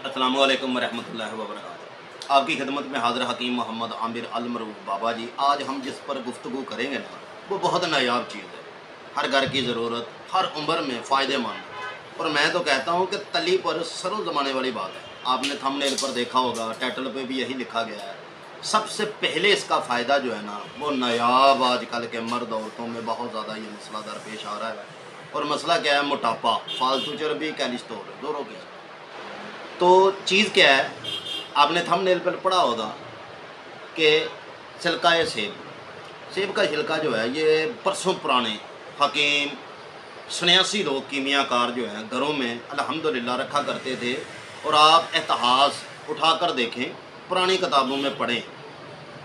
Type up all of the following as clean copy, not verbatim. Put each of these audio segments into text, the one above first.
अस्सलामु अलैकुम वरहमतुल्लाहि वबरकातुहू। आपकी खिदमत में हाज़िर हकीम मोहम्मद आमिर अल मरूफ बाबा जी। आज हम जिस पर गुफ्तगू करेंगे ना, वो बहुत नायाब चीज़ है, हर घर की ज़रूरत, हर उम्र में फ़ायदेमंद। और मैं तो कहता हूँ कि तली पर सरों ज़माने वाली बात है। आपने थंबनेल पर देखा होगा, टाइटल पे भी यही लिखा गया है। सबसे पहले इसका फ़ायदा जो है ना, वो नायाब आजकल के मर्द औरतों में बहुत ज़्यादा ये मसला दरपेश आ रहा है। और मसला क्या है? मोटापा, फालतू चर्बी, कोलेस्ट्रॉल, दोनों के। तो चीज़ क्या है? आपने थंबनेल पर पढ़ा होगा कि छिलका है सेब। सेब का छिलका जो है, ये बरसों पुराने हकीम सन्यासी लोग, कीमियाकार जो हैं, घरों में अल्हम्दुलिल्लाह रखा करते थे। और आप इतिहास उठाकर देखें, पुरानी किताबों में पढ़ें,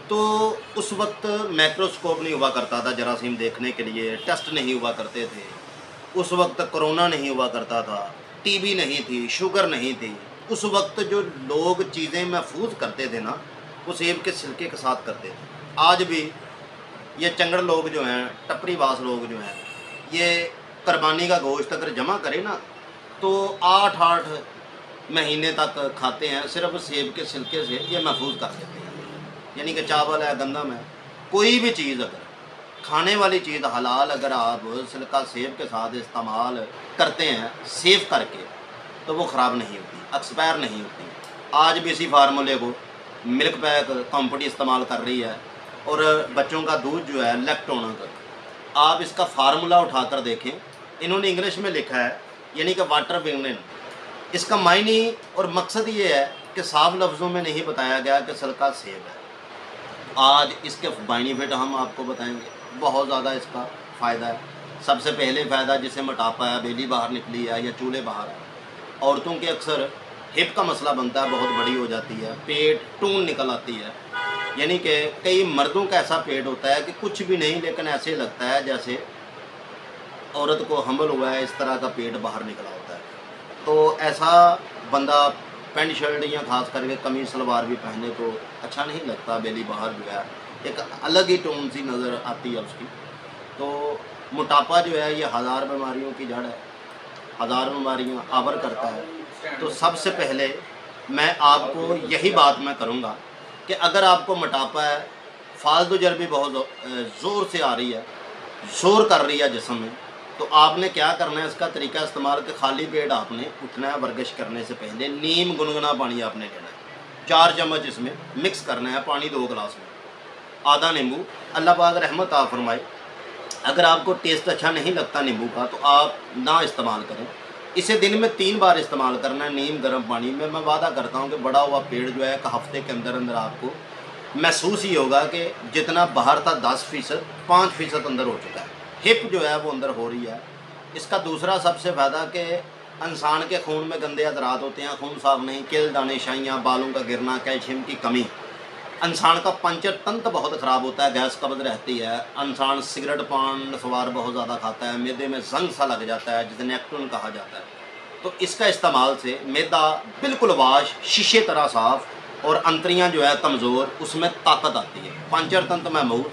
तो उस वक्त माइक्रोस्कोप नहीं हुआ करता था जरासीम देखने के लिए, टेस्ट नहीं हुआ करते थे। उस वक्त कोरोना नहीं हुआ करता था, टीबी नहीं थी, शुगर नहीं थी। उस वक्त जो लोग चीज़ें महफूज करते थे ना, वो सेब के छिलके के साथ करते थे। आज भी ये चंगड़ लोग जो हैं, टपरीवास लोग जो हैं, ये कुर्बानी का गोश्त अगर जमा करें ना, तो 8-8 महीने तक खाते हैं, सिर्फ सेब के छिलके से ये महफूज कर लेते हैं। यानी कि चावल है, गंदम है, कोई भी चीज़ अगर खाने वाली चीज़ हलाल अगर आप छिलका सेब के साथ इस्तेमाल करते हैं, सेव करके, तो वो ख़राब नहीं होती, एक्सपायर नहीं होती। आज भी इसी फार्मूले को मिल्क पैक कंपनी इस्तेमाल कर रही है। और बच्चों का दूध जो है लैक्टोना का, आप इसका फार्मूला उठाकर देखें, इन्होंने इंग्लिश में लिखा है, यानी कि वाटर विंगन। इसका मायने और मकसद ये है कि साफ लफ्ज़ों में नहीं बताया गया कि छिलका सेब है। आज इसके बेनिफिट हम आपको बताएंगे, बहुत ज़्यादा इसका फ़ायदा है। सबसे पहले फ़ायदा, जिसे मोटापा है, बेली बाहर निकली है या चूल्हे बाहर है, औरतों के अक्सर हिप का मसला बनता है, बहुत बड़ी हो जाती है, पेट टून निकल आती है। यानी कि कई मर्दों का ऐसा पेट होता है कि कुछ भी नहीं, लेकिन ऐसे लगता है जैसे औरत को हमल हुआ है, इस तरह का पेट बाहर निकला होता है। तो ऐसा बंदा पैंट शर्ट या ख़ास करके कमीज सलवार भी पहने तो अच्छा नहीं लगता, बेली बाहर जो है एक अलग ही टोन सी नज़र आती है उसकी। तो मोटापा जो है, ये हज़ार बीमारियों की जड़ है, हज़ार बीमारियाँ आवर करता है। तो सबसे पहले मैं आपको यही बात मैं करूँगा कि अगर आपको मोटापा है, फालतू चर्बी बहुत ज़ोर से आ रही है, ज़ोर कर रही है जिस्म में, तो आपने क्या करना है, इसका तरीका इस्तेमाल के खाली पेट आपने उठना है। वर्जिश करने से पहले नीम गुनगुना पानी आपने लेना है, 4 चम्मच इसमें मिक्स करना है, पानी 2 गिलास में, आधा नींबू। अल्लाह पाक रहमत आप फरमाए। अगर आपको टेस्ट अच्छा नहीं लगता नींबू का, तो आप ना इस्तेमाल करें। इसे दिन में 3 बार इस्तेमाल करना है, नीम गर्म पानी में। मैं वादा करता हूँ कि बढ़ा हुआ पेट जो है, एक हफ़्ते के अंदर अंदर आपको महसूस ही होगा कि जितना बाहर था 10%, 5% अंदर हो चुका है। हिप जो है वो अंदर हो रही है। इसका दूसरा सबसे फ़ायदा कि इंसान के खून में गंदे अज़रात होते हैं, खून साफ नहीं, किल, दाने, शाइयाँ, बालों का गिरना, कैल्शियम की कमी, इंसान का पंचर तंत्र बहुत ख़राब होता है, गैस कब्ज़ रहती है, इंसान सिगरेट पान सवार बहुत ज़्यादा खाता है, मैदे में जंग सा लग जाता है, जिसे नेक्टोन कहा जाता है। तो इसका इस्तेमाल से मैदा बिल्कुल वाश, शीशे तरह साफ़, और अंतरियाँ जो है कमज़ोर, उसमें ताकत आती है, पंचर तंत्र महमूद,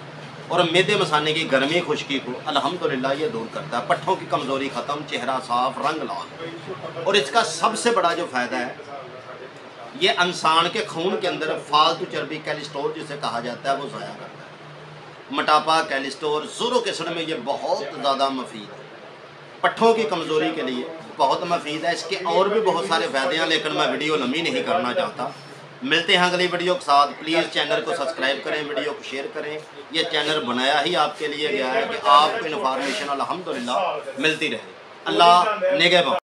और मैदे मसाने की गर्मी खुश्की को अल्हम्दुलिल्लाह ये दूर करता है। पट्ठों की कमज़ोरी ख़त्म, चेहरा साफ़, रंग लाल। और इसका सबसे बड़ा जो फ़ायदा है, ये इंसान के खून के अंदर फालतू चर्बी, कोलेस्ट्रॉल जिसे कहा जाता है, वो ज़ाया करता है। मोटापा, कोलेस्ट्रॉल, ज़ोरों के सड़ में ये बहुत ज़्यादा मुफीद है। पट्ठों की कमज़ोरी के लिए बहुत मुफीद है। इसके और भी बहुत सारे फ़ायदे हैं, लेकिन मैं वीडियो लंबी नहीं करना चाहता। मिलते हैं अगली वीडियो के साथ। प्लीज़ चैनल को सब्सक्राइब करें, वीडियो को शेयर करें। ये चैनल बनाया ही आपके लिए गया है कि आपको इन्फॉर्मेशन अल्हम्दुलिल्लाह मिलती रहे। अल्लाह निगहबान।